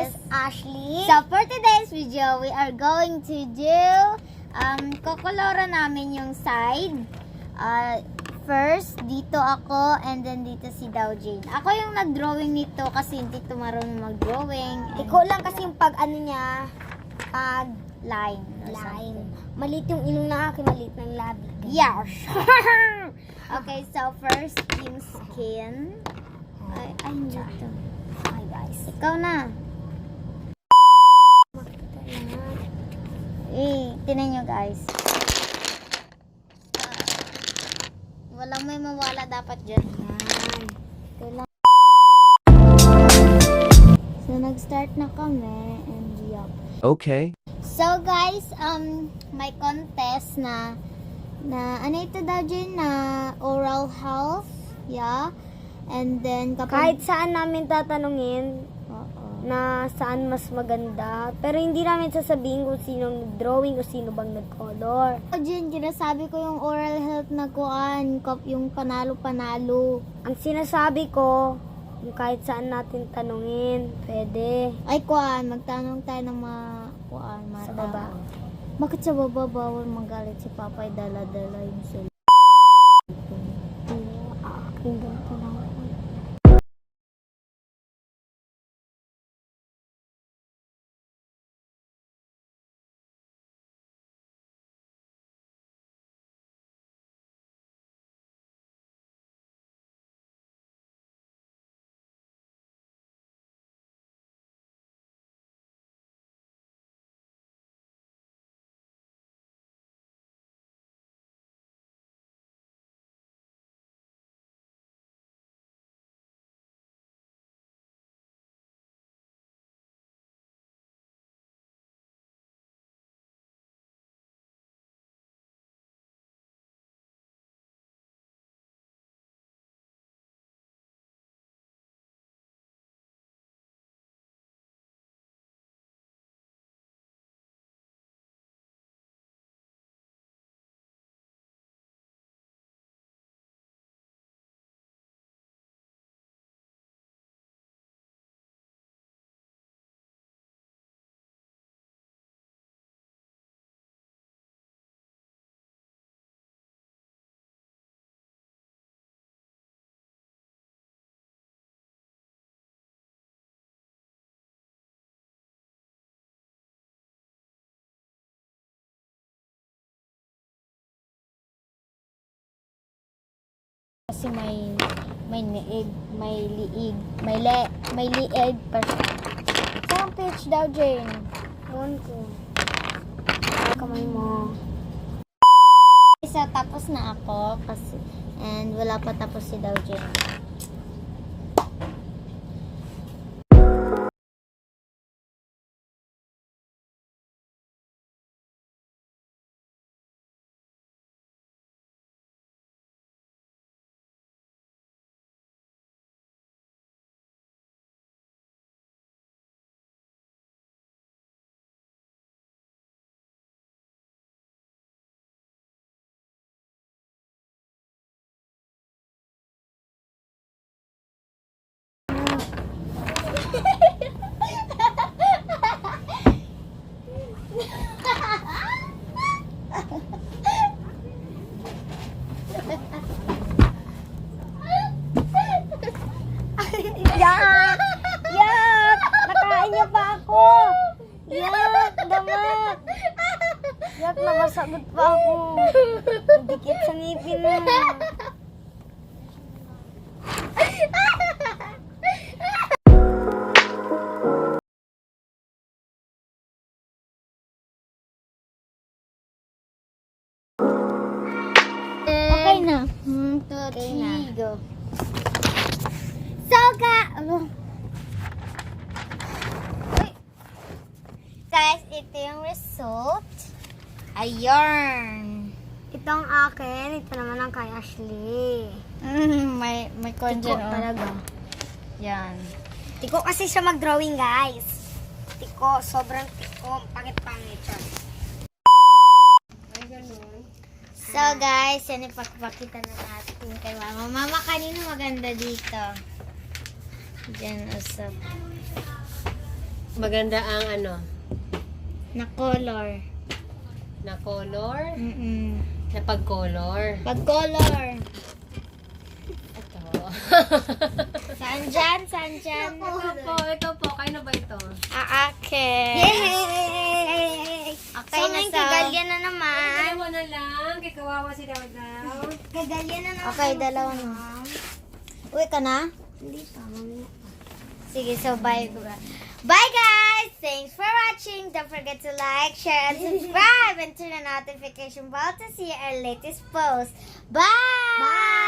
is Ashley. So, for today's video, we are going to do, kukolora namin yung side. First, dito ako, and then dito si Daw Jane. Ako yung nag-drawing nito kasi hindi ito marunong mag-drawing. Ikaw lang kasi yung pag ano niya, pag Line. Maliit yung ilong na akin, maliit ng labi. Yes! Okay, so first, yung skin. Ay, hindi to. Hi guys. Ikaw na. Tinan nyo guys. Walang may mawala dapat dyan. Yan. So, nag-start na kami and yup. Okay. So, guys, may contest na ano ito daw dyan na oral health. Yeah. And then, Kahit saan namin tatanungin Oo. na saan mas maganda. Pero hindi namin sasabihin kung sino drawing o sino bang nag-color. Dyan, ginasabi ko yung oral health na kuan, yung panalo-panalo. Ang sinasabi ko, yung kahit saan natin tanungin, pwede. Ay, kuan, magtanong tayo ng mga kuan, mga Sa baba. tao. Bakit sa baba bawal magalit si Papa ay dala-dala yung cellphone? Aking ganito lang. Kasi may liig, may liig pa siya. Saan pitch daw, Jane? Ewan ko. Kamay mo. So, tapos na ako kasi, and wala pa tapos si daw, Jane. Yak! Yak! Nakain niyo pa ako! Yak! Damat! Yak, nakasagot pa ako. Dikit sa ngipin mo. Okay na. 1, 2, Okay na. 3, go. So, guys, ito yung result. Ayun. Ito ang akin. Ito naman ang kay Ashley. May Tiko dyan, oh. talaga. Yan. Tiko kasi siya mag-drawing, guys. Tiko. Sobrang tiko. Pangit-pangit siya. Ay, ganun. So guys, yan ipagpakita na natin kay Mama. Mama, kanino maganda dito? Diyan usap. maganda ang ano, Na color. na color, Mm-mm. na pag-color. Pag color. Ito. Saan dyan? Saan dyan? ito po. Kayo na ba ito? Aake. Yay! Okay, So, na may sa... kagalyan na naman. Dalawa na lang. Kay kawawa si Daw. Kagalyan na naman. Okay, dalawa na. Uwi ka na? Hindi pa, mami. Sige, so bye. Bye guys! Thanks for watching. Don't forget to like, share, and subscribe and turn on the notification bell to see our latest post. Bye! Bye!